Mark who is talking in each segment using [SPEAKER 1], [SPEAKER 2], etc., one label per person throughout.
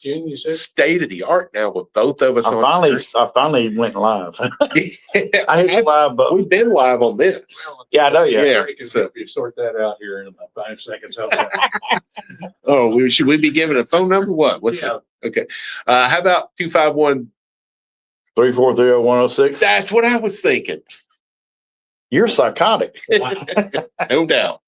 [SPEAKER 1] June, you said?
[SPEAKER 2] State of the art now with both of us
[SPEAKER 3] I finally went live. I hit live, but
[SPEAKER 2] we've been live on this.
[SPEAKER 3] Yeah, I know. Yeah.
[SPEAKER 1] So if you sort that out here in about 5 seconds.
[SPEAKER 2] Oh, should we be giving a phone number? What's that? Okay. How about 251?
[SPEAKER 3] 3430106.
[SPEAKER 2] That's what I was thinking.
[SPEAKER 3] You're psychotic.
[SPEAKER 2] No doubt.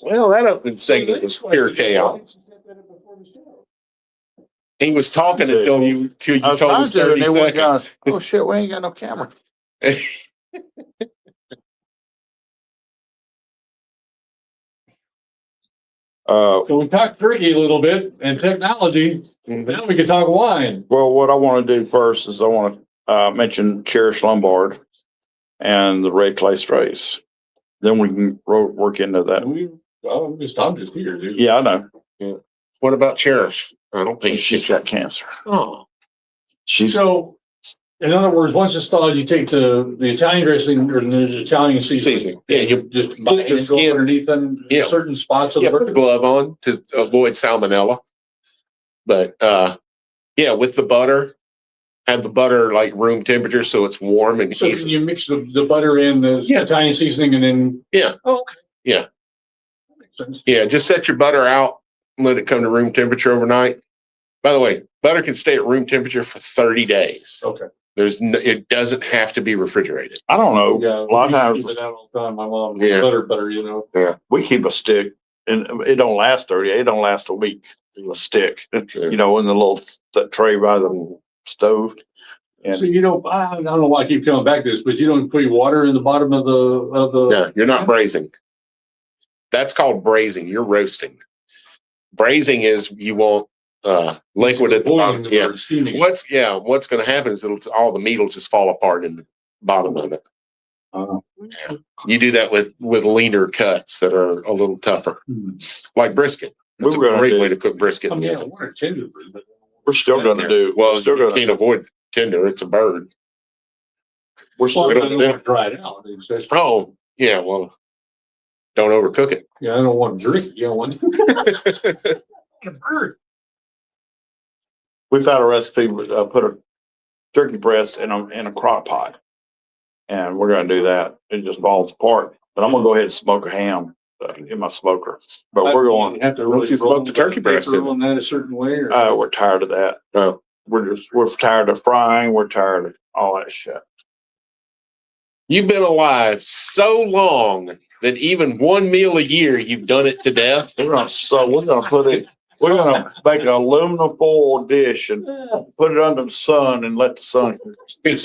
[SPEAKER 2] Well, that opening segment was pure chaos. He was talking until you told us 30 seconds.
[SPEAKER 3] Oh shit, we ain't got no camera.
[SPEAKER 1] So we talked turkey a little bit and technology. Now we can talk wine.
[SPEAKER 3] Well, what I want to do first is I want to mention Cherish Lombard and the Red Clay Strays. Then we can work into that.
[SPEAKER 1] I'm just here, dude.
[SPEAKER 3] Yeah, I know.
[SPEAKER 2] Yeah. What about Cherish? I don't think
[SPEAKER 3] She's got cancer.
[SPEAKER 2] Oh,
[SPEAKER 1] So, in other words, once it's thawed, you take the Italian dressing or the Italian seasoning.
[SPEAKER 2] Yeah, you
[SPEAKER 1] just
[SPEAKER 2] flip the skin
[SPEAKER 1] underneath them, certain spots of the
[SPEAKER 2] put
[SPEAKER 1] burger.
[SPEAKER 2] the glove on to avoid salmonella. But with the butter, have the butter like room temperature so it's warm and
[SPEAKER 1] so
[SPEAKER 2] easy.
[SPEAKER 1] you mix the butter in the Italian seasoning and then Oh, okay.
[SPEAKER 2] Yeah.
[SPEAKER 1] That makes sense.
[SPEAKER 2] Yeah, just set your butter out and let it come to room temperature overnight. By the way, butter can stay at room temperature for 30 days.
[SPEAKER 1] Okay.
[SPEAKER 2] It doesn't have to be refrigerated.
[SPEAKER 3] I don't know.
[SPEAKER 1] Yeah,
[SPEAKER 3] a lot of times
[SPEAKER 1] keep it out all the time. My mom butter,
[SPEAKER 2] Yeah.
[SPEAKER 3] we keep a stick and it don't last 30 days. It don't last a week. A stick, in the that tray by the stove. And
[SPEAKER 1] so I don't know why I keep coming back to this, but you don't put water in the bottom of the.
[SPEAKER 2] No, you're not braising. That's called braising. You're roasting. Braising is you want liquid at the bottom. Yeah. What's going to happen is all the meat will just fall apart in the bottom of it. You do that with leaner cuts that are a little tougher, like brisket. That's a great way to cook brisket.
[SPEAKER 1] I mean, we're tender, but
[SPEAKER 3] we're still going to do.
[SPEAKER 2] Well, you can't avoid tender. It's a bird.
[SPEAKER 1] We're still going to dry it out.
[SPEAKER 2] Oh, yeah. Well, don't overcook it.
[SPEAKER 1] Yeah, I don't want to drink it. You don't want to. A bird.
[SPEAKER 3] We found a recipe with put a turkey breast in a crock pot, and we're going to do that. It just falls apart. But I'm going to go ahead and smoke a ham in my smoker. But we're going
[SPEAKER 1] to have to really
[SPEAKER 2] smoke the turkey breast
[SPEAKER 1] on that a certain way. Or?
[SPEAKER 3] We're tired of that.
[SPEAKER 2] Oh.
[SPEAKER 3] We're tired of frying. We're tired of all that shit.
[SPEAKER 2] You've been alive so long that even one meal a year, you've done it to death.
[SPEAKER 3] We're going to put it. We're going to make an aluminum foil dish and put it under the sun and let the sun give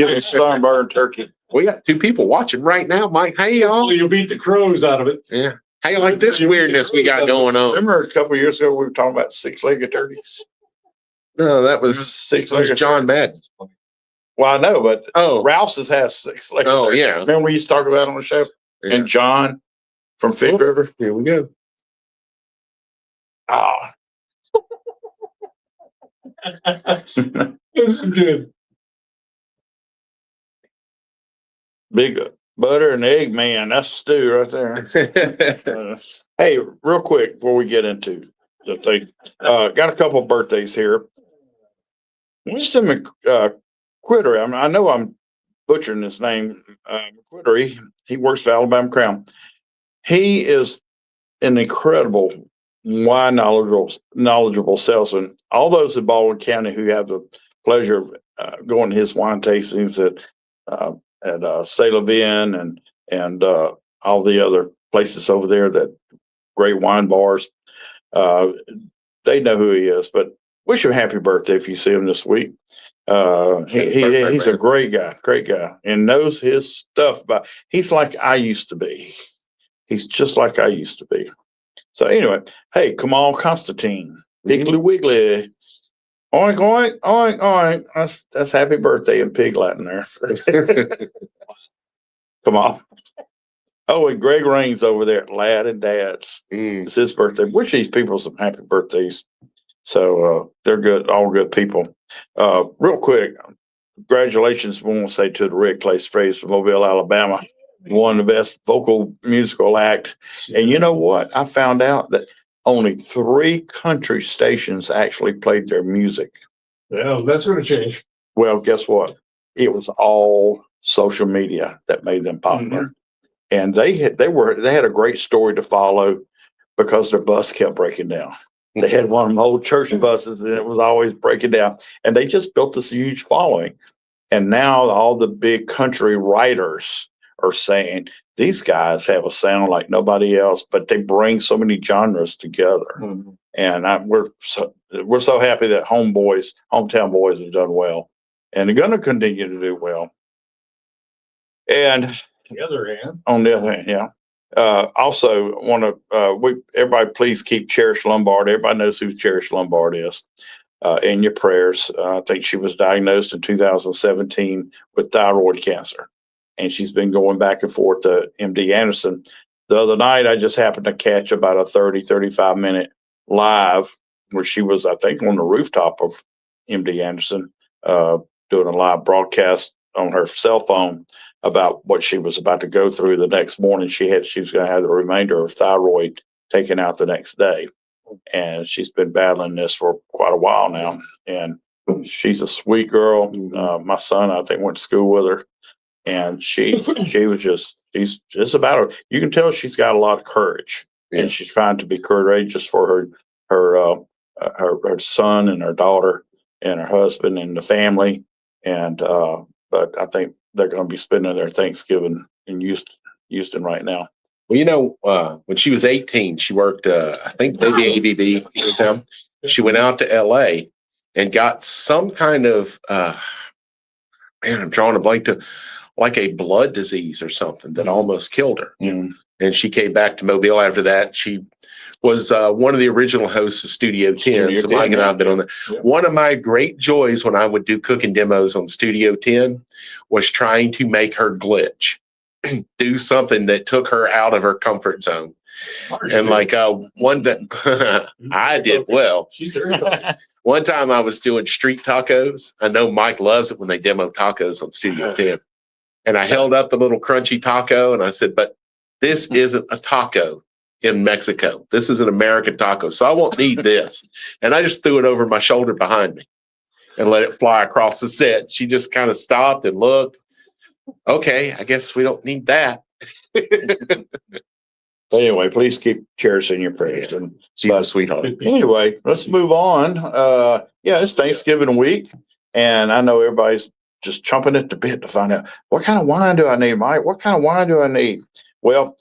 [SPEAKER 3] it sunburned turkey.
[SPEAKER 2] We got 2 people watching right now, Mike. Hey, y'all.
[SPEAKER 1] You'll beat the crows out of it.
[SPEAKER 2] Yeah. How you like this weirdness we got going on?
[SPEAKER 3] Remember a couple of years ago we were talking about 6-legged turkeys?
[SPEAKER 2] No, that was John Madden.
[SPEAKER 3] Well, I know, but Rouse's has 6-legged.
[SPEAKER 2] Oh,
[SPEAKER 3] turkeys.
[SPEAKER 2] yeah.
[SPEAKER 3] Remember we used to talk about it on the show? Yeah. And John from Fig River.
[SPEAKER 2] Here we go.
[SPEAKER 1] This is good.
[SPEAKER 3] Big butter and egg, man. That's stew right there. Hey, real quick before we get into the thing, got a couple of birthdays here. Winston McQuittery. I know I'm butchering his name. McQuittery. He works for Alabama Crown. He is an incredible wine knowledgeable salesman. All those in Baldwin County who have the pleasure of going to his wine tastings at C'est La Vigne and all the other places over there, that great wine bars, they know who he is. But wish him happy birthday if you see him this week. He's a great guy, and knows his stuff. He's like I used to be. He's just like I used to be. So anyway, hey, come on, Constantine, Diggly Wiggly, oink oink oink oink. That's happy birthday in Pig Latin there. Come on. Oh, and Greg Rains over there at Lad and Dad's.
[SPEAKER 2] Mm.
[SPEAKER 3] It's his birthday. Wish these people some happy birthdays. So they're good, all good people. Real quick, congratulations, we want to say to the Rick Clay Strays from Mobile, Alabama. One of the best vocal musical act. And you know what? I found out that only 3 country stations actually played their music.
[SPEAKER 1] Yeah, that's gonna change.
[SPEAKER 3] Well, guess what? It was all social media that made them popular. And they had a great story to follow because their bus kept breaking down. They had one of them old church buses and it was always breaking down. And they just built this huge following. And now all the big country writers are saying these guys have a sound like nobody else, but they bring so many genres together. And we're so happy that hometown boys have done well, and they're going to continue to do well. And
[SPEAKER 1] On the other hand,
[SPEAKER 3] yeah. Also, want to everybody please keep Cherish Lombard. Everybody knows who Cherish Lombard is. In your prayers. I think she was diagnosed in 2017 with thyroid cancer, and she's been going back and forth to MD Anderson. The other night, I just happened to catch about a 35 minute live where she was, I think, on the rooftop of MD Anderson, doing a live broadcast on her cell phone about what she was about to go through the next morning. She was going to have the remainder of thyroid taken out the next day. And she's been battling this for quite a while now. And she's a sweet girl. My son, I think, went to school with her. And she's just about her. You can tell she's got a lot of courage. Yeah. And she's trying to be courageous for her son and her daughter and her husband and the family. And but I think they're going to be spending their Thanksgiving in Houston right now.
[SPEAKER 2] Well, when she was 18, she worked, I think maybe ABB. She went out to LA and got some kind of, I'm drawing a blank, like a blood disease or something that almost killed her. And she came back to Mobile after that. She was one of the original hosts of Studio 10. So Mike and I have been on that. Yeah. One of my great joys when I would do cooking demos on Studio 10 was trying to make her glitch. Do something that took her out of her comfort zone. And like one that I did well. One time I was doing street tacos. I know Mike loves it when they demo tacos on Studio 10. And I held up the little crunchy taco and I said, but this isn't a taco in Mexico. This is an American taco. So I won't need this. And I just threw it over my shoulder behind me and let it fly across the set. She just kind of stopped and looked. Okay, I guess we don't need that.
[SPEAKER 3] Anyway, please keep cherishing your prayers. And
[SPEAKER 2] she's a sweetheart.
[SPEAKER 3] Anyway, let's move on. It's Thanksgiving week, and I know everybody's just chomping at the bit to find out what kind of wine do I need, Mike? What kind of wine do I need? Well,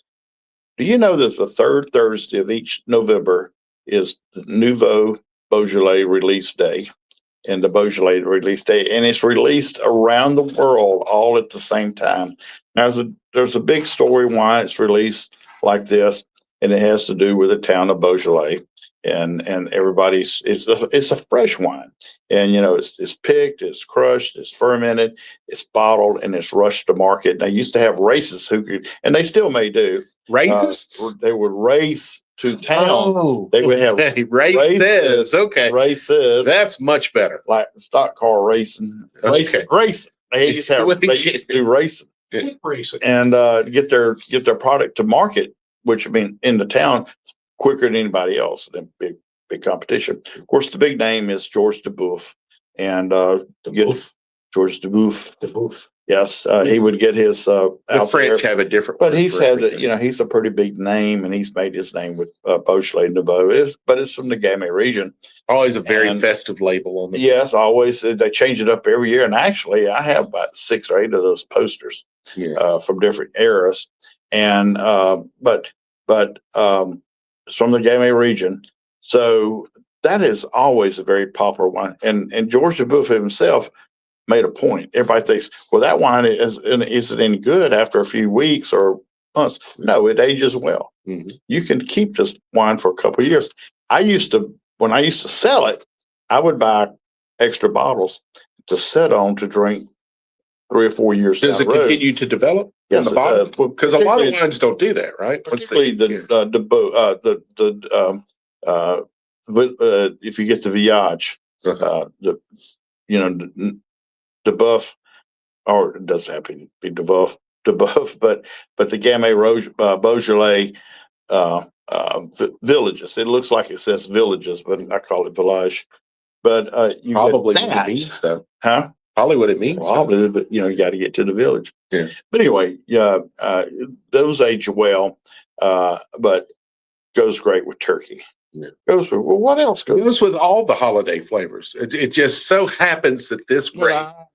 [SPEAKER 3] do you know that the third Thursday of each November is the Nouveau Beaujolais release day? And the Beaujolais release day, and it's released around the world all at the same time. Now, there's a big story why it's released like this, and it has to do with the town of Beaujolais. And it's a fresh wine, and it's picked, it's crushed, it's fermented, it's bottled, and it's rushed to market. They used to have races and they still may do.
[SPEAKER 2] Races?
[SPEAKER 3] They would race to town.
[SPEAKER 2] Oh,
[SPEAKER 3] they would have
[SPEAKER 2] races. Okay,
[SPEAKER 3] races.
[SPEAKER 2] That's much better.
[SPEAKER 3] Like stock car racing. Racing. They used to do racing. And get their product to market, which in the town quicker than anybody else. Than big competition. Of course, the big name is George Dubouf, and George Dubouf. Yes, he would get his.
[SPEAKER 2] The French have a different,
[SPEAKER 3] but he's had he's a pretty big name, and he's made his name with Beaujolais Nouveau. But it's from the Gamay region.
[SPEAKER 2] Always a very festive label on the.
[SPEAKER 3] Yes, always they change it up every year, and actually, I have about 6 or 8 of those posters from different eras, and but it's from the Gamay region, so that is always a very popular one, and George Dubouf himself made a point. Everybody thinks, well, that wine isn't any good after a few weeks or months. No, it ages well. Mm-hmm. You can keep this wine for a couple of years. When I used to sell it, I would buy extra bottles to set on to drink 3 or 4 years down
[SPEAKER 2] Does
[SPEAKER 3] the
[SPEAKER 2] it
[SPEAKER 3] road.
[SPEAKER 2] continue to develop in
[SPEAKER 3] Yes,
[SPEAKER 2] the bottom? Because a lot of
[SPEAKER 3] particularly-
[SPEAKER 2] wines don't do that, right? Once they-
[SPEAKER 3] if you get the Viage, the buff, or it doesn't have to be the buff, but the Gamay Beaujolais villages. It looks like it says villages, but I call it village. But you
[SPEAKER 2] Probably
[SPEAKER 3] get
[SPEAKER 2] what it
[SPEAKER 3] that,
[SPEAKER 2] means, though.
[SPEAKER 3] huh?
[SPEAKER 2] Probably what it means. though.
[SPEAKER 3] Probably, but you got to get to the village.
[SPEAKER 2] Yeah.
[SPEAKER 3] But anyway, those age well, but goes great with turkey.
[SPEAKER 2] Yeah.
[SPEAKER 3] Goes with, well, what else
[SPEAKER 2] It
[SPEAKER 3] goes?
[SPEAKER 2] goes with all the holiday flavors. It just so happens that this
[SPEAKER 3] Well,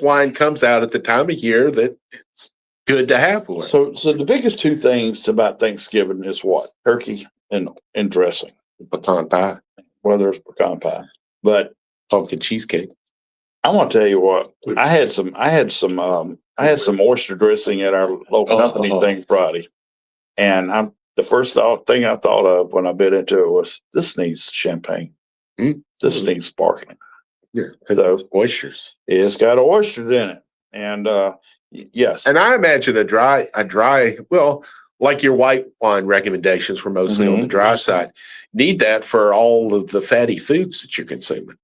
[SPEAKER 2] wine comes out at the time of year that it's good to have one.
[SPEAKER 3] So the biggest two things about Thanksgiving is what? Turkey and dressing.
[SPEAKER 2] Pecan pie,
[SPEAKER 3] Whether it's pecan pie. But
[SPEAKER 2] pumpkin cheesecake.
[SPEAKER 3] I'm gonna tell you what, I had some oyster dressing at our local company thing Friday. And the first thing I thought of when I bit into it was, this needs champagne. This needs sparkling.
[SPEAKER 2] Yeah.
[SPEAKER 3] So
[SPEAKER 2] Oysters.
[SPEAKER 3] it's got oysters in it. And yes.
[SPEAKER 2] And I imagine a dry, well, like your white wine recommendations were mostly on the dry side, need that for all of the fatty foods that you're consuming.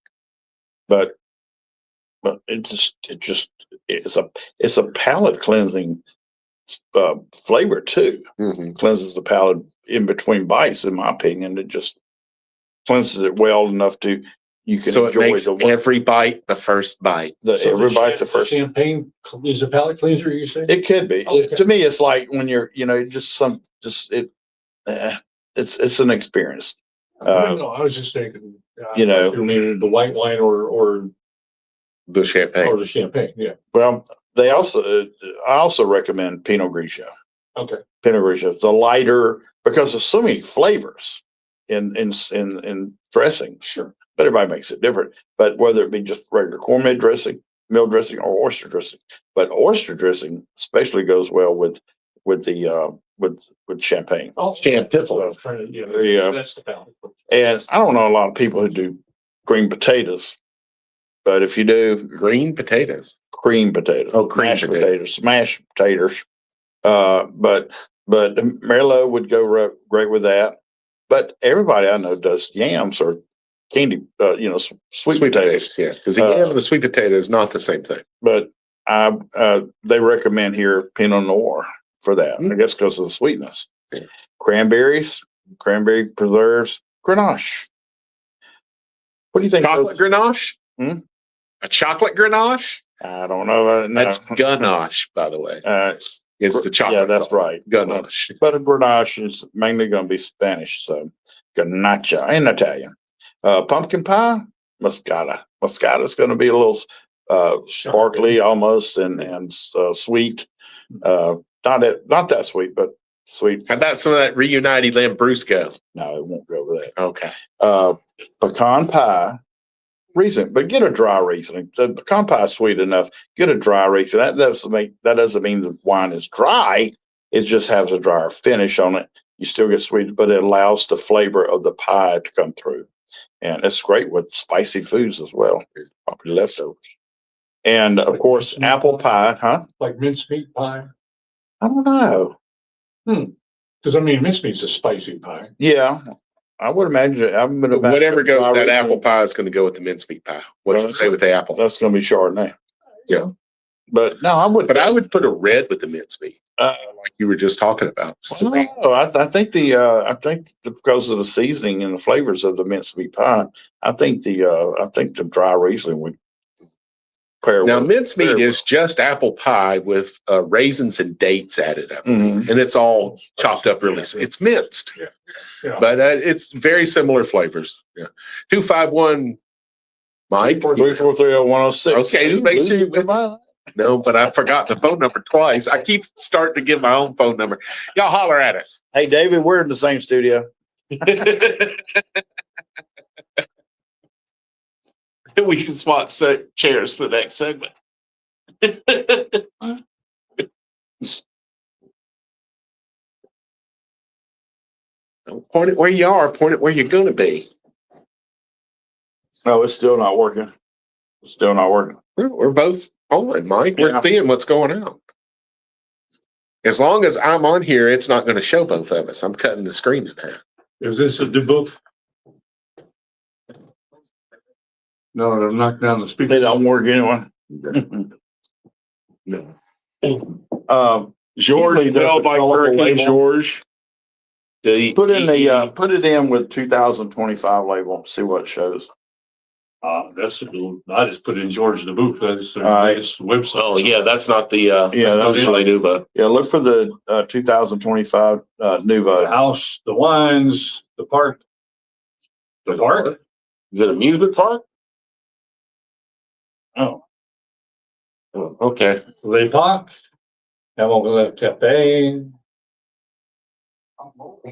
[SPEAKER 3] But it's a palate cleansing flavor too. Cleanses the palate in between bites, in my opinion. It just cleanses it well enough to you can
[SPEAKER 2] So it
[SPEAKER 3] enjoy
[SPEAKER 2] makes every bite the first bite.
[SPEAKER 3] Every bite's the first.
[SPEAKER 1] Champagne is a palate cleanser, you say?
[SPEAKER 3] It could be.
[SPEAKER 1] Okay.
[SPEAKER 3] To me, it's like when you're, it's an experience.
[SPEAKER 1] No, I was just thinking,
[SPEAKER 3] You
[SPEAKER 1] mean the white wine or
[SPEAKER 2] The champagne.
[SPEAKER 1] the champagne, yeah.
[SPEAKER 3] Well, I also recommend Pinot Grigio.
[SPEAKER 1] Okay.
[SPEAKER 3] Pinot Grigio. It's a lighter because there's so many flavors in dressing.
[SPEAKER 1] Sure.
[SPEAKER 3] But everybody makes it different. But whether it be just regular cornmeal dressing, mill dressing, or oyster dressing, but oyster dressing especially goes well with champagne.
[SPEAKER 1] Oh,
[SPEAKER 2] Champagne.
[SPEAKER 1] that's what I was trying to,
[SPEAKER 3] There you go.
[SPEAKER 1] that's the palate.
[SPEAKER 3] And I don't know a lot of people who do green potatoes, but if you do
[SPEAKER 2] Green potatoes.
[SPEAKER 3] cream potatoes,
[SPEAKER 2] Cream potatoes.
[SPEAKER 3] smashed potatoes, but Merlot would go great with that. But everybody I know does yams or candy, sweet potatoes.
[SPEAKER 2] Yeah, because the yam and the sweet potato is not the same thing.
[SPEAKER 3] But they recommend here Pinot Noir for that. I guess because of the sweetness.
[SPEAKER 2] Yeah.
[SPEAKER 3] Cranberries, cranberry preserves, Grenache. What do you think?
[SPEAKER 2] Chocolate Grenache? A chocolate Grenache?
[SPEAKER 3] I don't know. No.
[SPEAKER 2] That's Ganache, by the way. It's the chocolate.
[SPEAKER 3] Yeah, that's right.
[SPEAKER 2] Ganache.
[SPEAKER 3] But a Grenache is mainly going to be Spanish, so Ganache in Italian. Pumpkin pie, Moscata. Moscata is going to be a little sparkly almost and sweet. Not that sweet, but sweet.
[SPEAKER 2] How about some of that reunited Lambrusco?
[SPEAKER 3] No, it won't go with that.
[SPEAKER 2] Okay.
[SPEAKER 3] Pecan pie, Riesling, but get a dry Riesling. The pecan pie is sweet enough. Get a dry Riesling. That doesn't mean the wine is dry. It just has a drier finish on it. You still get sweet, but it allows the flavor of the pie to come through. And it's great with spicy foods as well, probably leftovers. And of course, apple pie, huh?
[SPEAKER 1] Like mincemeat pie?
[SPEAKER 3] I don't know.
[SPEAKER 1] Because mincemeat's a spicy pie.
[SPEAKER 3] Yeah, I would imagine it.
[SPEAKER 2] Whatever goes, that apple pie is going to go with the mincemeat pie. What's it say with the apple?
[SPEAKER 3] That's going to be Chardonnay.
[SPEAKER 2] Yeah.
[SPEAKER 3] But no, I would.
[SPEAKER 2] But I would put a red with the mincemeat, like you were just talking about.
[SPEAKER 3] I think because of the seasoning and the flavors of the mincemeat pie, I think the dry Riesling would pair.
[SPEAKER 2] Now, mincemeat is just apple pie with raisins and dates added up, and it's all chopped up really. It's minced, but it's very similar flavors. Yeah, 251, Mike.
[SPEAKER 3] 3430106.
[SPEAKER 2] Okay, just make sure. No, but I forgot the phone number twice. I keep starting to give my own phone number. Y'all holler at us.
[SPEAKER 3] Hey, David, we're in the same studio.
[SPEAKER 2] We can swap chairs for the next segment. Don't point it where you are. Point it where you're going to be.
[SPEAKER 3] No, it's still not working. Still not working.
[SPEAKER 2] We're both on, Mike. We're
[SPEAKER 3] Yeah.
[SPEAKER 2] seeing what's going on. As long as I'm on here, it's not going to show both of us. I'm cutting the screen in half.
[SPEAKER 1] Is this a deboof? No, they're knocking down the
[SPEAKER 3] They
[SPEAKER 1] speaker.
[SPEAKER 3] don't work anyway.
[SPEAKER 2] No.
[SPEAKER 3] George,
[SPEAKER 2] Usually they'll like Hurricane George.
[SPEAKER 3] put it in with 2025 label, see what it shows.
[SPEAKER 1] That's, I just put in George the booth. That's the
[SPEAKER 3] Alright.
[SPEAKER 1] latest website.
[SPEAKER 2] Oh yeah, that's not the
[SPEAKER 3] Yeah,
[SPEAKER 2] that's what they do, but
[SPEAKER 3] Yeah, look for the 2025
[SPEAKER 1] The
[SPEAKER 3] Nuvo.
[SPEAKER 1] house, the wines, the park. The park?
[SPEAKER 2] is it a amusement park?
[SPEAKER 1] Oh,
[SPEAKER 2] Oh, okay.
[SPEAKER 1] Les Parcs. Hamilton Cafe.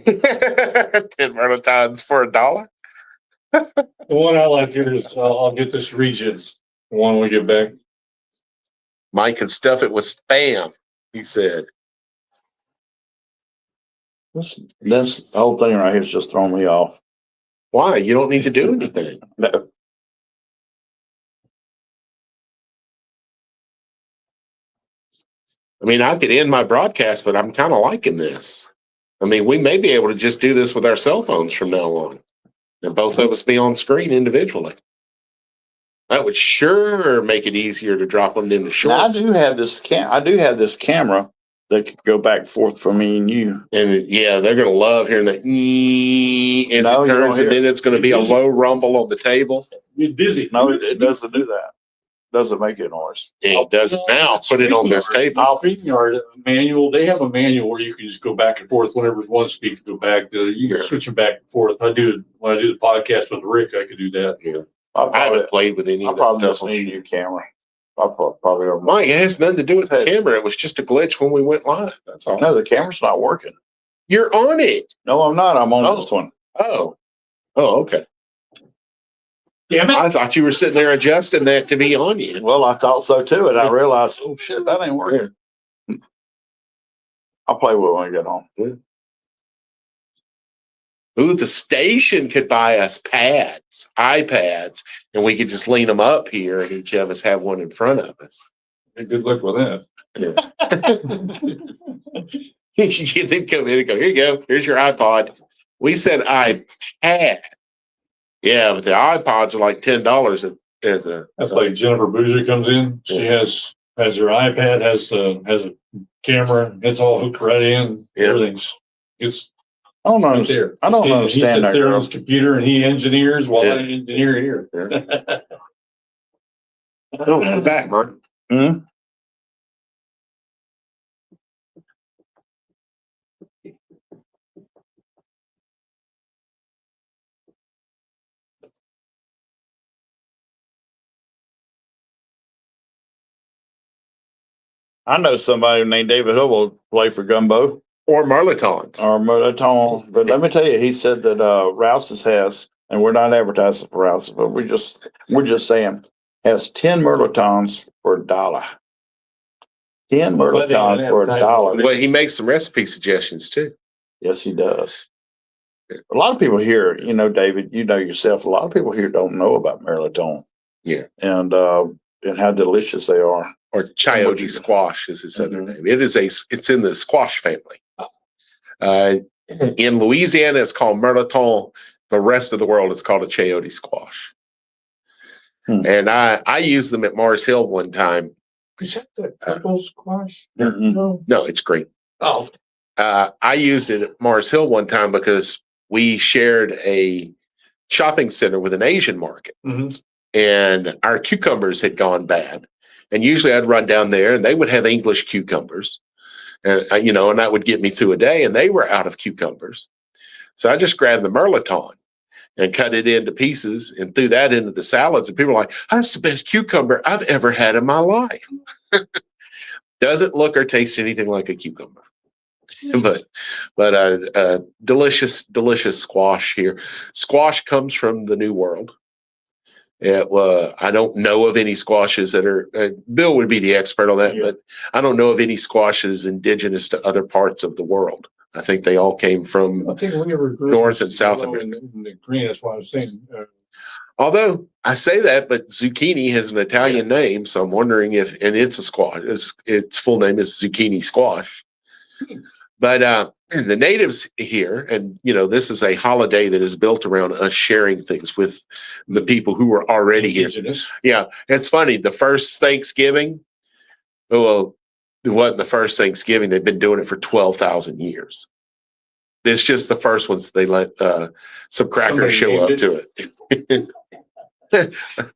[SPEAKER 2] 10 Merlotons for $1.
[SPEAKER 1] The one I like here is, I'll get this region, the one we get back.
[SPEAKER 2] Mike can stuff it with spam, he said.
[SPEAKER 3] This the whole thing right here is just throwing me off.
[SPEAKER 2] Why? You don't need to do anything.
[SPEAKER 3] No.
[SPEAKER 2] I mean, I could end my broadcast, but I'm kind of liking this. I mean, we may be able to just do this with our cell phones from now on, and both of us be on screen individually. That would sure make it easier to drop them into
[SPEAKER 3] Now, I
[SPEAKER 2] shorts.
[SPEAKER 3] do have this camera that could go back and forth for me and you.
[SPEAKER 2] And yeah, they're going to love hearing that as
[SPEAKER 3] No, you
[SPEAKER 2] it
[SPEAKER 3] don't
[SPEAKER 2] turns, and
[SPEAKER 3] hear
[SPEAKER 2] then it's going to be a
[SPEAKER 1] Busy.
[SPEAKER 2] low rumble on the table.
[SPEAKER 1] You're dizzy.
[SPEAKER 3] No, it doesn't do that. Doesn't make it noise.
[SPEAKER 2] Yeah, it doesn't now. Put it on this table.
[SPEAKER 1] Speaking yard manual, they have a manual where you can just go back and forth whenever one speaker go back. You can switch them back and forth. When I do the podcast with Rick, I could do that.
[SPEAKER 2] Yeah.
[SPEAKER 3] I
[SPEAKER 2] I haven't played with any of that
[SPEAKER 3] probably just
[SPEAKER 2] stuff.
[SPEAKER 3] need a new camera. I probably don't.
[SPEAKER 2] Mike, it has nothing to do with the camera. It was just a glitch when we went live. That's all.
[SPEAKER 3] No, the camera's not working.
[SPEAKER 2] You're on it.
[SPEAKER 3] No, I'm not. I'm on
[SPEAKER 2] Oh.
[SPEAKER 3] this one.
[SPEAKER 2] Oh. Oh, okay.
[SPEAKER 1] Damn it.
[SPEAKER 2] I thought you were sitting there adjusting that to be on you.
[SPEAKER 3] Well, I thought so too, and I realized, oh shit, that ain't working. I'll play with it when we get home.
[SPEAKER 2] Ooh, the station could buy us iPads, and we could just lean them up here, and each of us have one in front of us.
[SPEAKER 1] Good luck with that.
[SPEAKER 2] You then come in and go, here you go. Here's your iPod. We said iPad. Yeah, but the iPods are like $10 at the.
[SPEAKER 1] That's like Jennifer Bouger comes in. She has her iPad, has a camera. It's all hooked right in.
[SPEAKER 2] Yeah.
[SPEAKER 1] It's
[SPEAKER 3] I don't
[SPEAKER 1] right
[SPEAKER 3] understand.
[SPEAKER 1] there.
[SPEAKER 3] I don't
[SPEAKER 1] He
[SPEAKER 3] understand
[SPEAKER 1] sits
[SPEAKER 3] that
[SPEAKER 1] there on
[SPEAKER 3] girl.
[SPEAKER 1] his computer and he engineers while
[SPEAKER 2] Yeah.
[SPEAKER 1] I engineer here.
[SPEAKER 2] Don't go back, Mark.
[SPEAKER 3] Hmm? I know somebody named David Hill will play for Gumbo
[SPEAKER 2] Or Marlotons.
[SPEAKER 3] or Merlotone, but let me tell you, he said that Rouse's has, and we're not advertising for Rouse's, but we're just saying has 10 Merlotons for $1. 10
[SPEAKER 1] Well, they
[SPEAKER 3] Merlotons for $1.
[SPEAKER 2] Well, he makes some recipe suggestions too.
[SPEAKER 3] Yes, he does. A lot of people here, David, you know yourself, a lot of people here don't know about Merlotone.
[SPEAKER 2] Yeah.
[SPEAKER 3] And how delicious they are.
[SPEAKER 2] Or chayote squash is its other name. It's in the squash family. In Louisiana, it's called Merloton. The rest of the world, it's called a chayote squash. And I used them at Mars Hill one time.
[SPEAKER 1] Is that the purple squash?
[SPEAKER 3] Mm-mm.
[SPEAKER 2] No, it's green.
[SPEAKER 1] Oh,
[SPEAKER 2] I used it at Mars Hill one time because we shared a shopping center with an Asian market.
[SPEAKER 1] mhm.
[SPEAKER 2] And our cucumbers had gone bad. And usually I'd run down there and they would have English cucumbers. And, and that would get me through a day, and they were out of cucumbers. So I just grabbed the Merloton and cut it into pieces and threw that into the salads. And people were like, that's the best cucumber I've ever had in my life. Doesn't look or taste anything like a cucumber. But delicious squash here. Squash comes from the New World. I don't know of any squashes that are. Bill would be the expert on that, but I don't know of any squashes indigenous to other parts of the world. I think they all came from.
[SPEAKER 1] I think we never grew
[SPEAKER 2] North and South
[SPEAKER 1] in the green. That's why I was saying.
[SPEAKER 2] Although I say that, but zucchini has an Italian name, so I'm wondering and it's a squash. Its full name is zucchini squash. But the natives here, and this is a holiday that is built around us sharing things with the people who are already here. Yeah, it's funny. The first Thanksgiving, well, it wasn't the first Thanksgiving. They've been doing it for 12,000 years. It's just the first ones they let some crackers show up to it.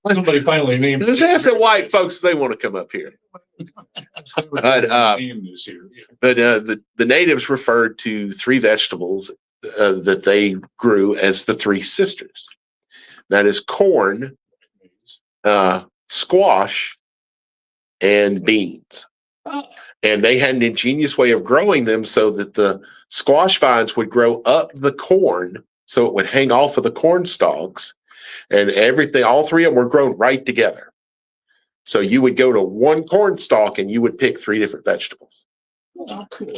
[SPEAKER 1] Somebody finally named it.
[SPEAKER 2] Just ask the white folks if they want to come up here. But the natives referred to three vegetables that they grew as the three sisters. That is corn, squash, and beans. And they had an ingenious way of growing them so that the squash vines would grow up the corn, so it would hang off of the corn stalks, and everything, all three of them were grown right together. So you would go to one corn stalk and you would pick three different vegetables.
[SPEAKER 1] Oh, cool.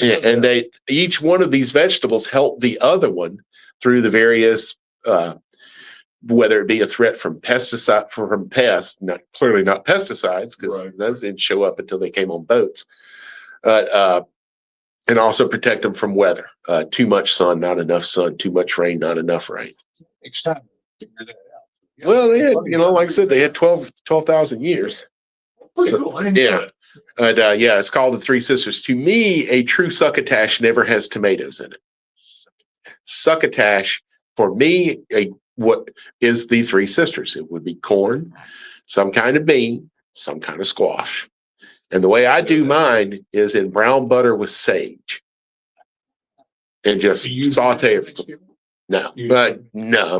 [SPEAKER 2] And each one of these vegetables helped the other one through the various, whether it be a threat from pests, clearly not pesticides, because those didn't show up until they came on boats, but and also protect them from weather. Too much sun, not enough sun. Too much rain, not enough rain.
[SPEAKER 1] Next time, figure that out. Yeah.
[SPEAKER 2] Well, they had, like I said, they had 12,000 years.
[SPEAKER 1] Pretty cool.
[SPEAKER 2] Yeah. It's called the Three Sisters. To me, a true succotash never has tomatoes in it. Succotash, for me, what is the Three Sisters? It would be corn, some kind of bean, some kind of squash. And the way I do mine is in brown butter with sage. And just saute it. No,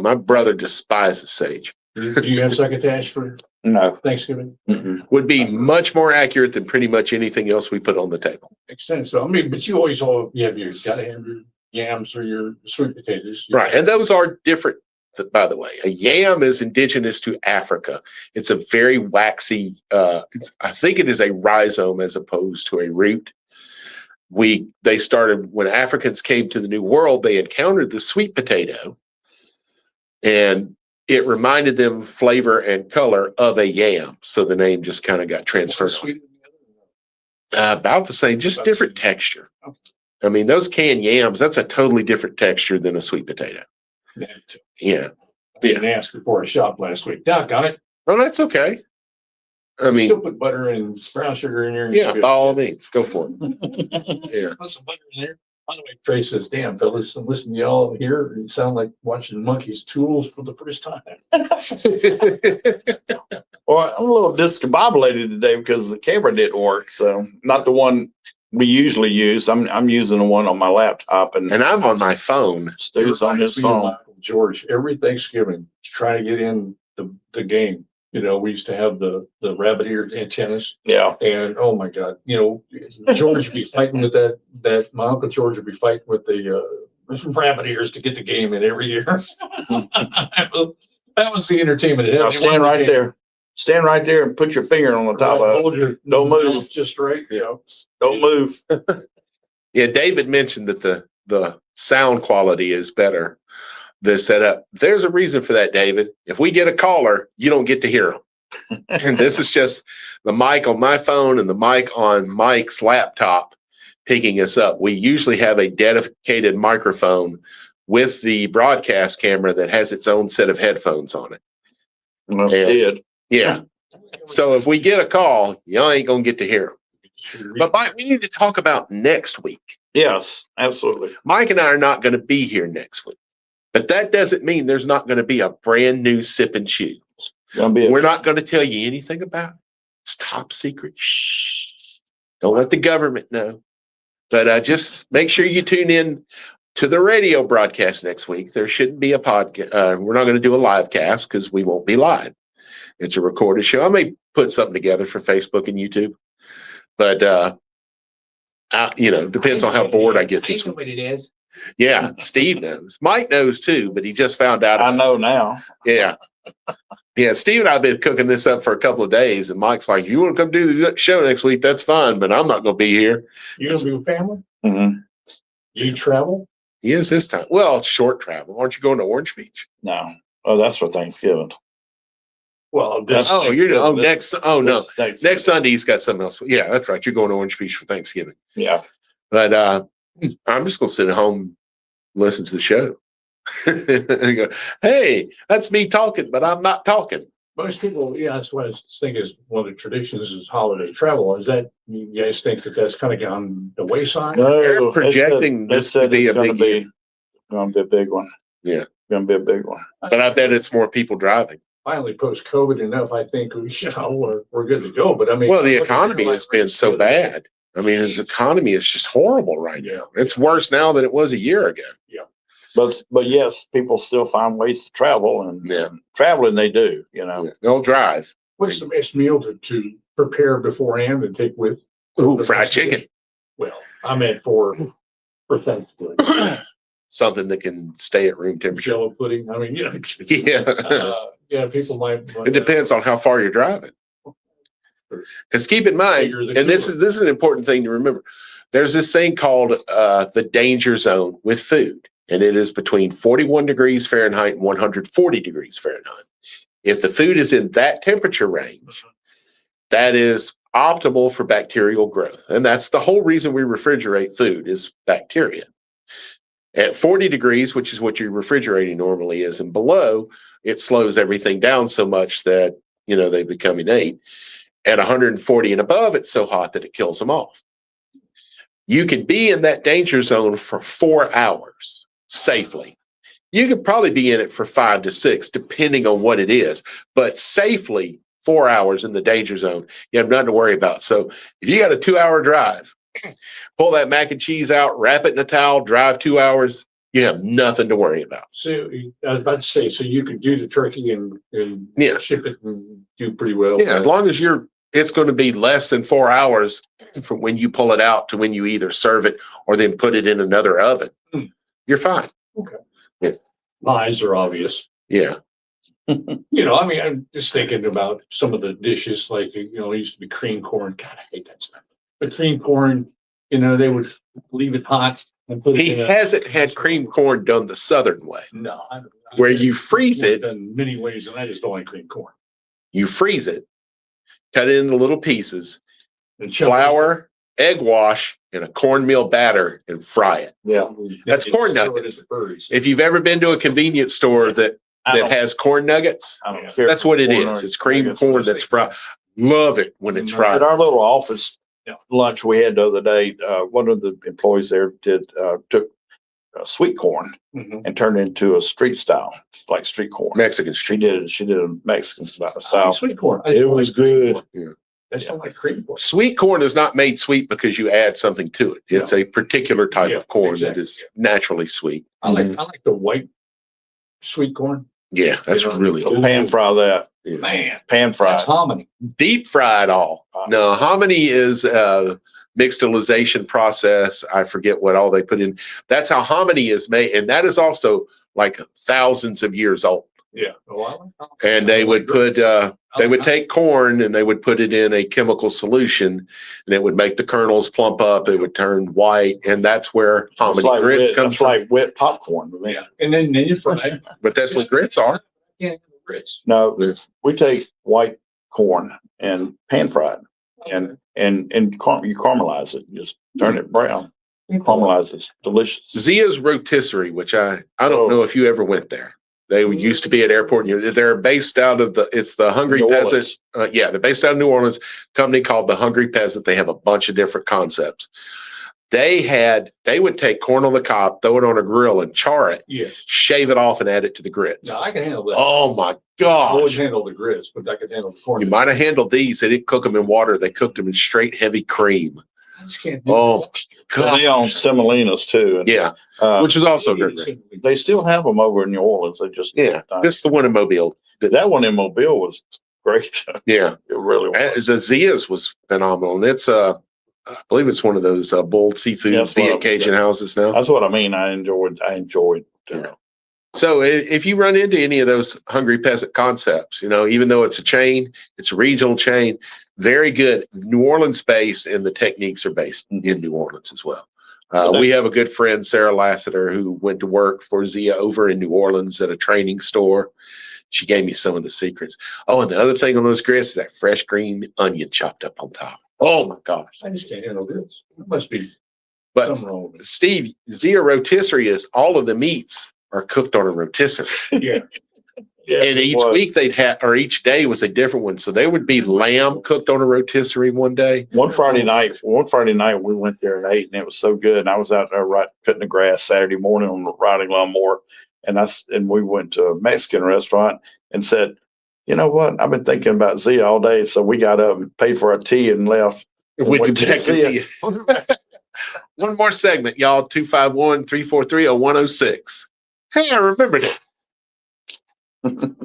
[SPEAKER 2] my brother despises sage.
[SPEAKER 1] Do you have succotash for Thanksgiving?
[SPEAKER 3] Mm-mm.
[SPEAKER 2] Would be much more accurate than pretty much anything else we put on the table.
[SPEAKER 1] Makes sense. So, but you always gotta have your yams or your sweet potatoes.
[SPEAKER 2] Right. And those are different, by the way. A yam is indigenous to Africa. It's a very waxy, I think it is a rhizome as opposed to a root. They started, when Africans came to the New World, they encountered the sweet potato, and it reminded them flavor and color of a yam. So the name just kind of got transferred. About the same, just different texture.
[SPEAKER 1] Okay.
[SPEAKER 2] I mean, those canned yams, that's a totally different texture than a sweet potato. Yeah.
[SPEAKER 1] I didn't ask before I shopped last week. Doc, got it?
[SPEAKER 2] Oh, that's okay. I mean,
[SPEAKER 1] still put butter and brown sugar in there.
[SPEAKER 2] Yeah, by all means, go for it. Yeah.
[SPEAKER 1] Put some butter in there. By the way, Trey says, "Damn, fellas, listen to y'all here. You sound like watching monkeys' tools for the first time."
[SPEAKER 3] Well, I'm a little discombobulated today because the camera didn't work. So not the one we usually use. I'm using the one on my laptop, and
[SPEAKER 2] I'm on my phone.
[SPEAKER 3] Stu's on his phone.
[SPEAKER 1] George, every Thanksgiving, trying to get in the game. We used to have the rabbit ear antennas.
[SPEAKER 3] Yeah.
[SPEAKER 1] And oh my God, George would be fighting with that my Uncle George would be fighting with the rabbit ears to get the game in every year. That was the entertainment.
[SPEAKER 3] Now stand right there. Stand right there and put your finger on the top of it. Don't move.
[SPEAKER 1] Just right.
[SPEAKER 3] Don't move.
[SPEAKER 2] Yeah, David mentioned that the sound quality is better. The setup. There's a reason for that, David. If we get a caller, you don't get to hear them. And this is just the mic on my phone and the mic on Mike's laptop picking us up. We usually have a dedicated microphone with the broadcast camera that has its own set of headphones on it.
[SPEAKER 3] Well, it did.
[SPEAKER 2] Yeah. So if we get a call, y'all ain't going to get to hear them. But Mike, we need to talk about next week.
[SPEAKER 3] Yes, absolutely.
[SPEAKER 2] Mike and I are not going to be here next week. But that doesn't mean there's not going to be a brand new Sip and Chew. We're not going to tell you anything about it. It's top secret. Shh. Don't let the government know. But just make sure you tune in to the radio broadcast next week. There shouldn't be a podcast. We're not going to do a live cast because we won't be live. It's a recorded show. I may put something together for Facebook and YouTube. But, depends on how bored I get this week.
[SPEAKER 4] What it is.
[SPEAKER 2] Yeah, Steve knows. Mike knows too, but he just found out.
[SPEAKER 3] I know now.
[SPEAKER 2] Yeah. Yeah, Steve and I have been cooking this up for a couple of days, and Mike's like, "You want to come do the show next week? That's fine, but I'm not going to be here."
[SPEAKER 1] You going to be with family?
[SPEAKER 3] Mm-hmm.
[SPEAKER 1] You travel?
[SPEAKER 2] He is this time. Well, it's short travel. Aren't you going to Orange Beach?
[SPEAKER 3] No. Oh, that's for Thanksgiving.
[SPEAKER 1] Well,
[SPEAKER 2] next Sunday he's got something else. Yeah, that's right. You're going to Orange Beach for Thanksgiving.
[SPEAKER 3] Yeah.
[SPEAKER 2] But I'm just gonna sit at home, and listen to the show. And go, hey, that's me talking, but I'm not talking.
[SPEAKER 1] most people, yeah, that's what I think is one of the traditions is holiday travel. Is that, you guys think that that's kind of gone the wayside?
[SPEAKER 2] They're projecting this to be a big year.
[SPEAKER 3] Gonna be a big one.
[SPEAKER 2] Yeah.
[SPEAKER 3] Gonna be a big one.
[SPEAKER 2] But I bet it's more people driving.
[SPEAKER 1] Finally, post-COVID enough, I think we're good to go. But I mean,
[SPEAKER 2] Well, the economy has been so bad. I mean, his economy is just horrible right now. It's worse now than it was a year ago.
[SPEAKER 1] Yeah.
[SPEAKER 3] But yes, people still find ways to travel, and traveling they do,
[SPEAKER 2] They'll drive.
[SPEAKER 1] What's the best meal to prepare beforehand and take with?
[SPEAKER 2] Ooh, fried chicken.
[SPEAKER 1] Well, I meant for Thanksgiving.
[SPEAKER 2] Something that can stay at room temperature.
[SPEAKER 1] Jello pudding. I mean,
[SPEAKER 2] Yeah.
[SPEAKER 1] People might.
[SPEAKER 2] It depends on how far you're driving. Because keep in mind, and this is an important thing to remember. There's this thing called the danger zone with food, and it is between 41 degrees Fahrenheit and 140 degrees Fahrenheit. If the food is in that temperature range, that is optimal for bacterial growth, and that's the whole reason we refrigerate food is bacteria. At 40 degrees, which is what your refrigerating normally is, and below, it slows everything down so much that they become innate. At 140 and above, it's so hot that it kills them off. You could be in that danger zone for 4 hours safely. You could probably be in it for 5 to 6, depending on what it is. But safely, 4 hours in the danger zone, you have nothing to worry about. So if you got a 2-hour drive, pull that mac and cheese out, wrap it in a towel, drive 2 hours, you have nothing to worry about.
[SPEAKER 1] So I was about to say, so you could do the turkey and ship it and do pretty well.
[SPEAKER 2] Yeah, as long as it's going to be less than 4 hours from when you pull it out to when you either serve it or then put it in another oven. You're fine.
[SPEAKER 1] Okay.
[SPEAKER 2] Yeah.
[SPEAKER 1] Pies are obvious.
[SPEAKER 2] Yeah.
[SPEAKER 1] I mean, I'm just thinking about some of the dishes, like, it used to be cream corn. God, I hate that stuff. But cream corn, they would leave it hot and put it in. He
[SPEAKER 2] hasn't had cream corn done the Southern way.
[SPEAKER 1] No.
[SPEAKER 2] Where you freeze it.
[SPEAKER 1] In many ways, and I just don't like cream corn.
[SPEAKER 2] You freeze it, cut it into little pieces, and flour, egg wash, and a cornmeal batter and fry it.
[SPEAKER 3] Yeah.
[SPEAKER 2] That's corn nuggets. If you've ever been to a convenience store that has corn nuggets,
[SPEAKER 3] I don't care.
[SPEAKER 2] That's what it is. It's cream corn that's fried. Love it when it's fried.
[SPEAKER 3] At our little office lunch we had the other day, one of the employees there took sweet corn and turned it into a street style, like street corn.
[SPEAKER 2] Mexican street.
[SPEAKER 3] She did a Mexican style.
[SPEAKER 1] Sweet corn.
[SPEAKER 3] It was good.
[SPEAKER 1] Yeah. That's not like cream corn.
[SPEAKER 2] Sweet corn is not made sweet because you add something to it. It's a particular type of corn that is naturally sweet.
[SPEAKER 1] I like the white sweet corn.
[SPEAKER 2] Yeah, that's really good.
[SPEAKER 3] Pan fry that.
[SPEAKER 2] Yeah.
[SPEAKER 1] Man,
[SPEAKER 3] pan fried.
[SPEAKER 1] That's hominy.
[SPEAKER 2] Deep fried all. No, hominy is a mixtilization process. I forget what all they put in. That's how hominy is made, and that is also like thousands of years old.
[SPEAKER 1] Yeah.
[SPEAKER 2] And they would put they would take corn and they would put it in a chemical solution, and it would make the kernels plump up. It would turn white, and that's where hominy grits comes from.
[SPEAKER 3] Like wet popcorn.
[SPEAKER 1] Yeah, and then you fry it.
[SPEAKER 2] But that's what grits are.
[SPEAKER 1] Yeah, grits.
[SPEAKER 3] No, we take white corn and pan fried, and you caramelize it. Just turn it brown. Caramelize it. Delicious.
[SPEAKER 2] Zia's Rotisserie, which I don't know if you ever went there. They used to be at airport. They're based out of the Hungry Peasant. They're based out of New Orleans. Company called the Hungry Peasant. They have a bunch of different concepts. They would take corn on the cob, throw it on a grill and char it, shave it off and add it to the grits.
[SPEAKER 1] No, I can handle that.
[SPEAKER 2] Oh my
[SPEAKER 1] I
[SPEAKER 2] gosh.
[SPEAKER 1] wouldn't handle the grits, but I could handle the corn.
[SPEAKER 2] You might have handled these. They didn't cook them in water. They cooked them in straight heavy cream.
[SPEAKER 1] I just can't do
[SPEAKER 2] Oh,
[SPEAKER 3] God. They own semolinas too. And,
[SPEAKER 2] yeah. Which is also good.
[SPEAKER 3] They still have them over in New Orleans. They just
[SPEAKER 2] just the one in Mobile.
[SPEAKER 3] That one in Mobile was great.
[SPEAKER 2] Yeah,
[SPEAKER 3] it really was.
[SPEAKER 2] The Zia's was phenomenal, and it's I believe it's one of those boiled seafood via Cajun houses now.
[SPEAKER 3] That's what I mean. I enjoyed.
[SPEAKER 2] So if you run into any of those Hungry Peasant concepts, even though it's a chain, it's a regional chain, very good, New Orleans based, and the techniques are based in New Orleans as well. We have a good friend, Sarah Lassiter, who went to work for Zia over in New Orleans at a training store. She gave me some of the secrets. Oh, and the other thing on those grits is that fresh green onion chopped up on top. Oh my gosh.
[SPEAKER 1] I just can't handle this. There must be
[SPEAKER 2] But
[SPEAKER 1] something wrong with it.
[SPEAKER 2] Steve, Zia rotisserie is all of the meats are cooked on a rotisserie.
[SPEAKER 1] Yeah.
[SPEAKER 2] And each week they'd have, or each day was a different one. So there would be lamb cooked on a rotisserie one day.
[SPEAKER 3] One Friday night we went there and ate, and it was so good. And I was out there cutting the grass Saturday morning on the riding lawnmower, and we went to a Mexican restaurant and said, you know what? I've been thinking about Zia all day. So we got up and paid for our tea and left.
[SPEAKER 2] Went to check to Zia. One more segment, y'all. 251-343-0106. Hey, I remembered it.
[SPEAKER 1] And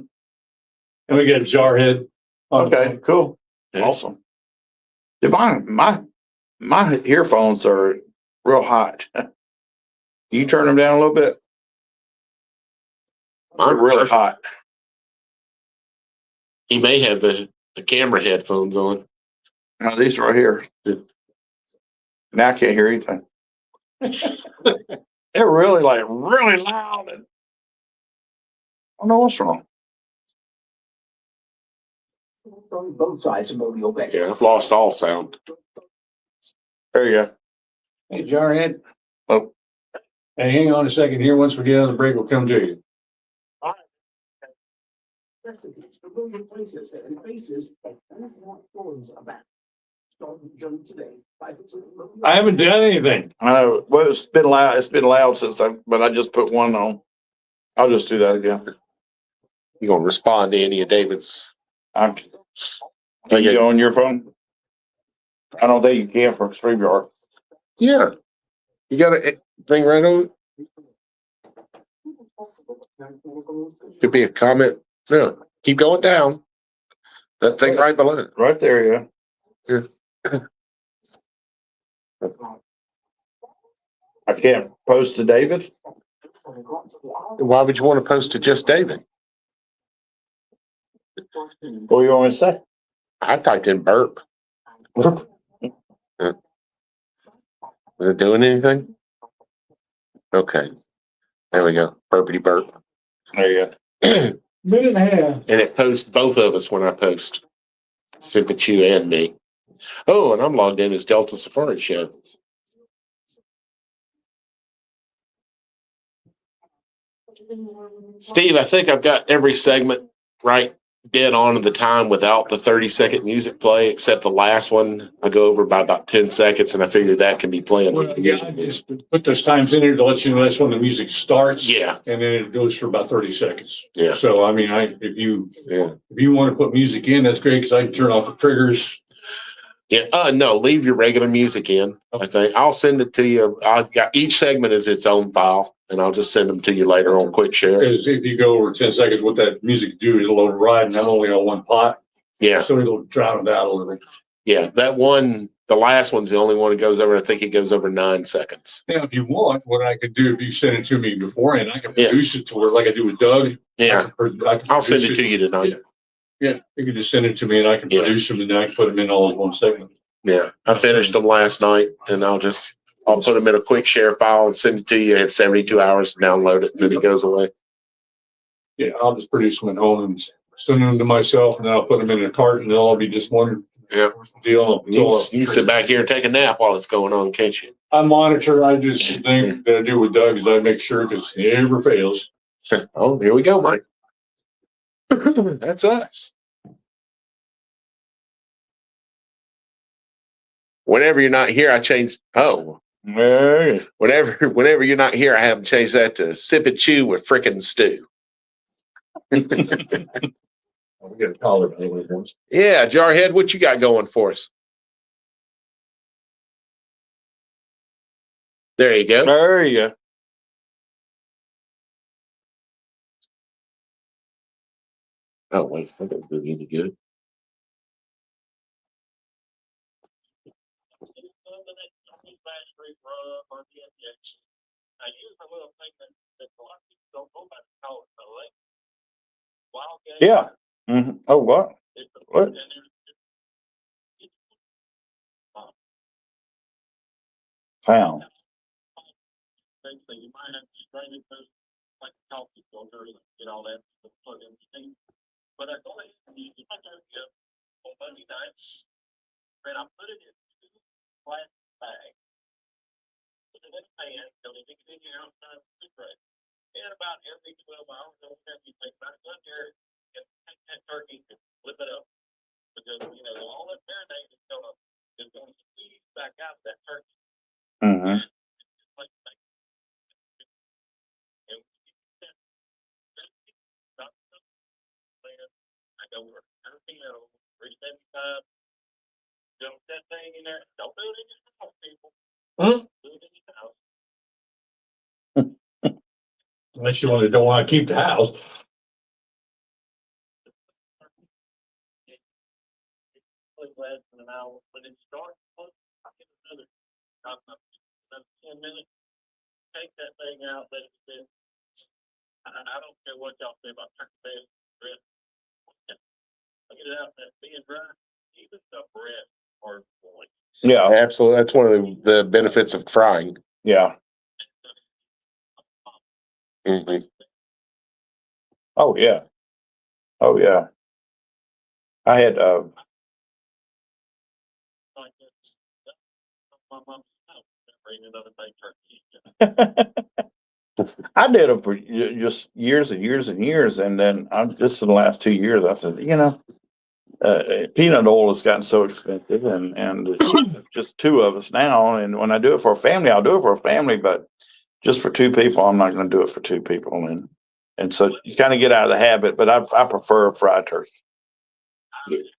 [SPEAKER 1] we got a Jarhead.
[SPEAKER 3] Okay, cool. Awesome. Dude, my earphones are real hot. Can you turn them down a little bit? They're really hot.
[SPEAKER 2] He may have the camera headphones on.
[SPEAKER 3] No, these are right here. Now I can't hear anything. They're really really loud. And I don't know what's wrong.
[SPEAKER 4] Both sides of Mobile Bay.
[SPEAKER 2] Yeah, I've lost all sound.
[SPEAKER 3] There you go.
[SPEAKER 1] Hey, Jarhead.
[SPEAKER 3] Oh.
[SPEAKER 1] Hey, hang on a second here. Once we get on the break, we'll come to you.
[SPEAKER 4] Recipes for million places and faces that phones about. Starting journey today.
[SPEAKER 1] I haven't done anything.
[SPEAKER 3] I know. Well, it's been loud. It's been loud but I just put one on. I'll just do that again.
[SPEAKER 2] You gonna respond to any of David's?
[SPEAKER 3] Are you on your phone? I don't think you can for StreamYard.
[SPEAKER 2] Yeah. You got a thing right on? Could be a comment. No, keep going down. That thing right below it.
[SPEAKER 3] Right there, yeah. I can't post to David.
[SPEAKER 2] Why would you want to post to just David?
[SPEAKER 3] What do you want me to say?
[SPEAKER 2] I typed in burp. Is it doing anything? Okay. There we go. Burpity burp.
[SPEAKER 3] There you go.
[SPEAKER 1] Minute and a half.
[SPEAKER 2] And it posts both of us when I post. Sip at you and me. Oh, and I'm logged in as Delta Safari Show. Steve, I think I've got every segment right dead on at the time without the 30-second music play, except the last one. I go over by about 10 seconds, and I figured that can be playing.
[SPEAKER 1] Well, yeah, I just put those times in there to let you know that's when the music starts.
[SPEAKER 2] Yeah.
[SPEAKER 1] And then it goes for about 30 seconds.
[SPEAKER 2] Yeah.
[SPEAKER 1] So, I mean, if you want to put music in, that's great because I can turn off the triggers.
[SPEAKER 2] Yeah. No, leave your regular music in.
[SPEAKER 1] Okay.
[SPEAKER 2] I think I'll send it to you. Each segment is its own file, and I'll just send them to you later on Quick Share.
[SPEAKER 1] Because if you go over 10 seconds, what that music do, it'll override not only on one pot.
[SPEAKER 2] Yeah.
[SPEAKER 1] So it'll drown it out a little bit.
[SPEAKER 2] Yeah. That one, the last one's the only one that goes over. I think it goes over 9 seconds.
[SPEAKER 1] Now, if you want, what I could do, if you send it to me beforehand, I can produce it to where, like I do with Doug.
[SPEAKER 2] Yeah. I'll send it to you tonight.
[SPEAKER 1] Yeah, you can just send it to me and I can produce them and then I can put them in all as one segment.
[SPEAKER 2] Yeah. I finished them last night, and I'll put them in a Quick Share file and send it to you. You have 72 hours to download it, and then it goes away.
[SPEAKER 1] Yeah, I'll just produce them at home and send them to myself, and then I'll put them in a cart, and they'll all be just one deal.
[SPEAKER 2] You can sit back here and take a nap while it's going on, can't you?
[SPEAKER 1] I monitor. The thing that I do with Doug is I make sure because it never fails.
[SPEAKER 2] Oh, here we go, Mike. That's us. Whenever you're not here, I change. Oh, whenever you're not here, I haven't changed that to sip and chew with frickin' stew.
[SPEAKER 1] We got a collar.
[SPEAKER 2] Yeah, Jarhead, what you got going for us? There you go.
[SPEAKER 3] There you go.
[SPEAKER 2] Oh wait, that doesn't do any good.
[SPEAKER 3] Yeah. Mm-hmm. Oh, what? What? Pound.
[SPEAKER 5] things, so you might have to strain it through, like a coffee filter, and get all that, plug in the steam. But I go ahead and use my turkey up on Monday nights, and I put it in two plastic bags. Put it in a pan, so they can get it outside the refrigerator. And about every 12 hours, or whatever you take about it there, and take that turkey and flip it up. Because, you know, all that marinade is gonna squeeze back out of that turkey.
[SPEAKER 3] Mm-hmm.
[SPEAKER 5] Like, and I go over 375. Dump that thing in there. Don't do it in your house, people. Do it in your house.
[SPEAKER 1] Unless you don't want to keep the house.
[SPEAKER 5] It's less than an hour. When it starts, I get another 10 minutes. Take that thing out, let it sit. I don't care what y'all say about turkey breast. I get it out that being dry, even the breast are going.
[SPEAKER 3] Yeah,
[SPEAKER 2] Absolutely. That's one of the benefits of frying.
[SPEAKER 3] yeah.
[SPEAKER 2] Mhm.
[SPEAKER 3] Oh, yeah. Oh, yeah. I had,
[SPEAKER 5] Like this. My mom's house. Bring another big turkey.
[SPEAKER 3] I did it for just years and years and years. And then I'm just in the last 2 years, I said, peanut oil has gotten so expensive and it's just two of us now. And when I do it for a family, I'll do it for a family, but just for two people, I'm not going to do it for two people. And so you kind of get out of the habit, but I prefer fried turkey.
[SPEAKER 5] The other day,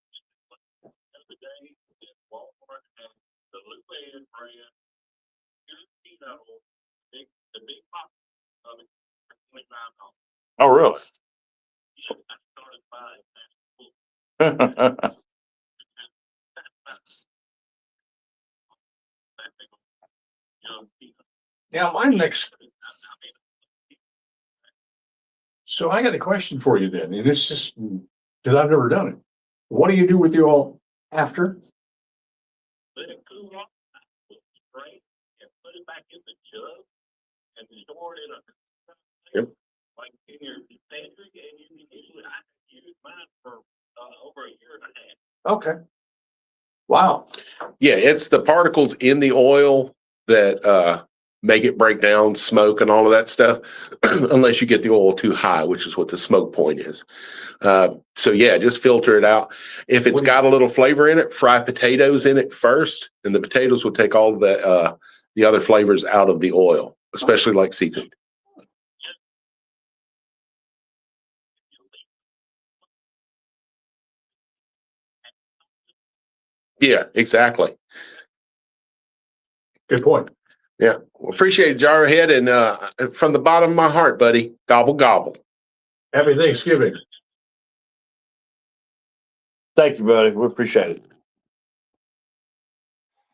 [SPEAKER 5] at Walmart, and the Luann brand, peanut oil, the big box of it, for $29.
[SPEAKER 3] Oh, really?
[SPEAKER 5] I started buying that.
[SPEAKER 1] Now, my next, so I got a question for you then, and it's just, because I've never done it. What do you do with the oil after?
[SPEAKER 5] Let it cool off, put the drain, and put it back in the jug, and store it in a.
[SPEAKER 3] Yep.
[SPEAKER 5] Like in your pantry, and you can usually, I use mine for, over a year and a half.
[SPEAKER 1] Okay. Wow.
[SPEAKER 2] Yeah, it's the particles in the oil that make it break down, smoke, and all of that stuff, unless you get the oil too high, which is what the smoke point is. So yeah, just filter it out. If it's got a little flavor in it, fry potatoes in it first, and the potatoes will take all the other flavors out of the oil, especially like seafood. Yeah, exactly.
[SPEAKER 1] Good point.
[SPEAKER 2] Yeah, well, appreciate it, Jarhead, and from the bottom of my heart, buddy, gobble gobble.
[SPEAKER 1] Happy Thanksgiving.
[SPEAKER 3] Thank you, buddy. We appreciate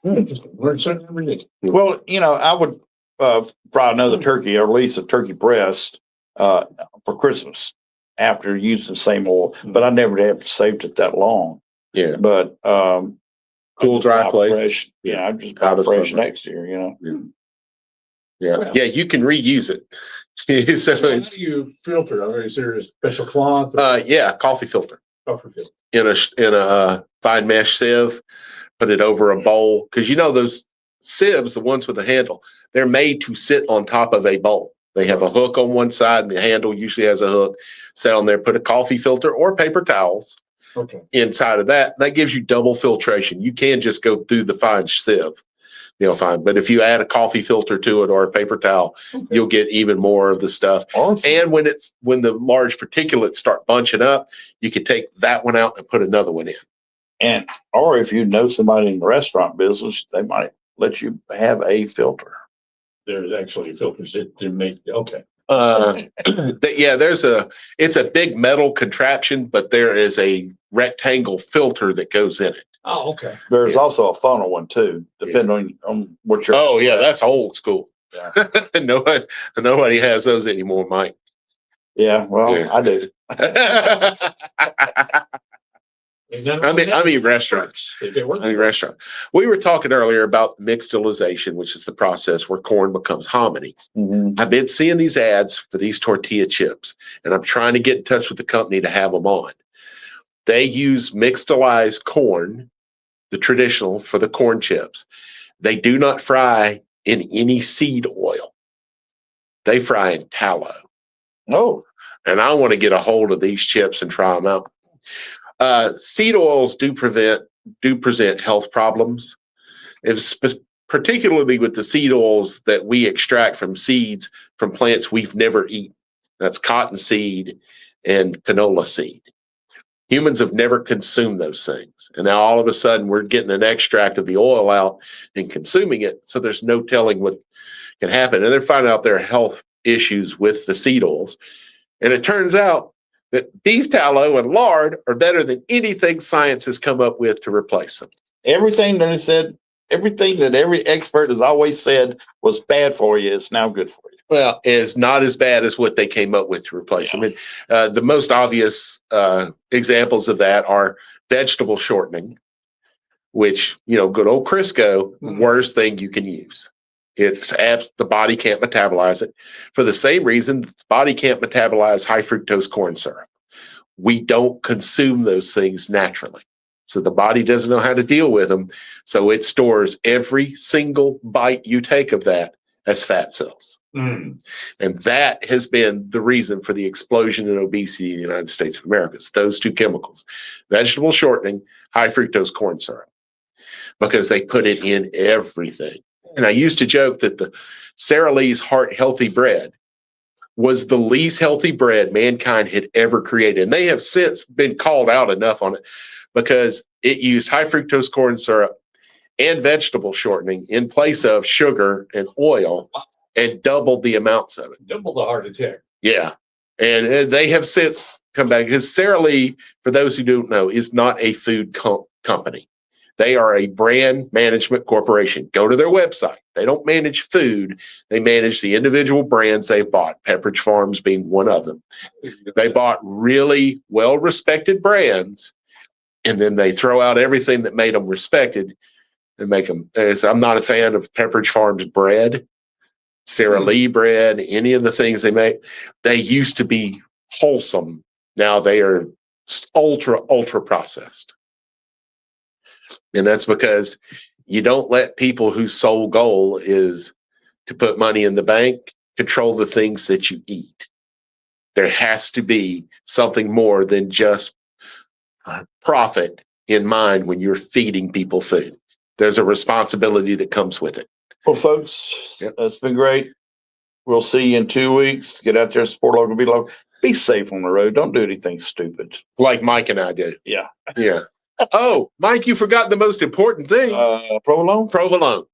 [SPEAKER 3] it.
[SPEAKER 1] Just learn something every day.
[SPEAKER 3] Well, I would fry another turkey or at least a turkey breast for Christmas after using the same oil, but I never have saved it that long.
[SPEAKER 2] Yeah,
[SPEAKER 3] But
[SPEAKER 2] cool, dry plate.
[SPEAKER 3] Fresh, I just buy fresh next year.
[SPEAKER 2] Yeah,
[SPEAKER 1] Well,
[SPEAKER 2] yeah, you can reuse it. So
[SPEAKER 1] So how
[SPEAKER 2] it's
[SPEAKER 1] do you filter? I mean, is there a special cloth?
[SPEAKER 2] yeah, coffee filter
[SPEAKER 1] Buffer filter?
[SPEAKER 2] in a fine mesh sieve. Put it over a bowl because those sieves, the ones with the handle, they're made to sit on top of a bowl. They have a hook on one side, and the handle usually has a hook. Sit on there, put a coffee filter or paper towels
[SPEAKER 1] Okay.
[SPEAKER 2] inside of that. That gives you double filtration. You can just go through the fine sieve, fine. But if you add a coffee filter to it or a paper towel,
[SPEAKER 1] Okay.
[SPEAKER 2] you'll get even more of the stuff.
[SPEAKER 3] Awesome.
[SPEAKER 2] And when the large particulates start bunching up, you can take that one out and put another one in.
[SPEAKER 3] Or if you know somebody in the restaurant business, they might let you have a filter.
[SPEAKER 1] There's actually filters to make, okay.
[SPEAKER 2] Yeah, it's a big metal contraption, but there is a rectangle filter that goes in it.
[SPEAKER 1] Oh, okay.
[SPEAKER 3] There's
[SPEAKER 2] Yeah.
[SPEAKER 3] also a funnel one too, depending on what you're.
[SPEAKER 2] Oh yeah, that's old school.
[SPEAKER 3] Yeah.
[SPEAKER 2] Nobody has those anymore, Mike.
[SPEAKER 3] Yeah, well,
[SPEAKER 2] Yeah.
[SPEAKER 3] I do.
[SPEAKER 2] I mean restaurants.
[SPEAKER 1] They work.
[SPEAKER 2] I mean restaurant. We were talking earlier about mixedilization, which is the process where corn becomes hominy.
[SPEAKER 3] Mhm.
[SPEAKER 2] I've been seeing these ads for these tortilla chips, and I'm trying to get in touch with the company to have them on. They use mixedilized corn, the traditional for the corn chips. They do not fry in any seed oil. They fry in tallow.
[SPEAKER 3] Oh,
[SPEAKER 2] And I want to get a hold of these chips and try them out. Seed oils do present health problems, particularly with the seed oils that we extract from seeds from plants we've never eaten. That's cottonseed and canola seed. Humans have never consumed those things. And now all of a sudden we're getting an extract of the oil out and consuming it. So there's no telling what can happen. And they're finding out there are health issues with the seed oils. And it turns out that beef tallow and lard are better than anything science has come up with to replace them.
[SPEAKER 3] everything that is said, everything that every expert has always said was bad for you is now good for you.
[SPEAKER 2] Well, it's not as bad as what they came up with to replace them. And, the most obvious examples of that are vegetable shortening, which, good old Crisco, worst thing you can use. The body can't metabolize it for the same reason the body can't metabolize high fructose corn syrup. We don't consume those things naturally. So the body doesn't know how to deal with them. So it stores every single bite you take of that as fat cells.
[SPEAKER 1] Mm.
[SPEAKER 2] And that has been the reason for the explosion in obesity in the United States of America. It's those two chemicals, vegetable shortening, high fructose corn syrup, because they put it in everything. And I used to joke that the Sara Lee's Heart Healthy Bread was the least healthy bread mankind had ever created. And they have since been called out enough on it because it used high fructose corn syrup and vegetable shortening in place of sugar and oil and doubled the amounts of it.
[SPEAKER 1] Double the heart attack.
[SPEAKER 2] Yeah. And they have since come back because Sara Lee, for those who don't know, is not a food company. They are a brand management corporation. Go to their website. They don't manage food. They manage the individual brands they've bought, Pepperidge Farms being one of them. They bought really well-respected brands, and then they throw out everything that made them respected and make them. I'm not a fan of Pepperidge Farms bread, Sara Lee bread, any of the things they make. They used to be wholesome. Now they are ultra processed. And that's because you don't let people whose sole goal is to put money in the bank control the things that you eat. There has to be something more than just profit in mind when you're feeding people food. There's a responsibility that comes with it.
[SPEAKER 3] Well, folks,
[SPEAKER 2] Yep.
[SPEAKER 3] That's been great. We'll see you in 2 weeks. Get out there, support local, be local. Be safe on the road. Don't do anything stupid.
[SPEAKER 2] Like Mike and I do.
[SPEAKER 3] Yeah.
[SPEAKER 2] Yeah. Oh, Mike, you forgot the most important thing.
[SPEAKER 3] Provolone?
[SPEAKER 2] Provolone.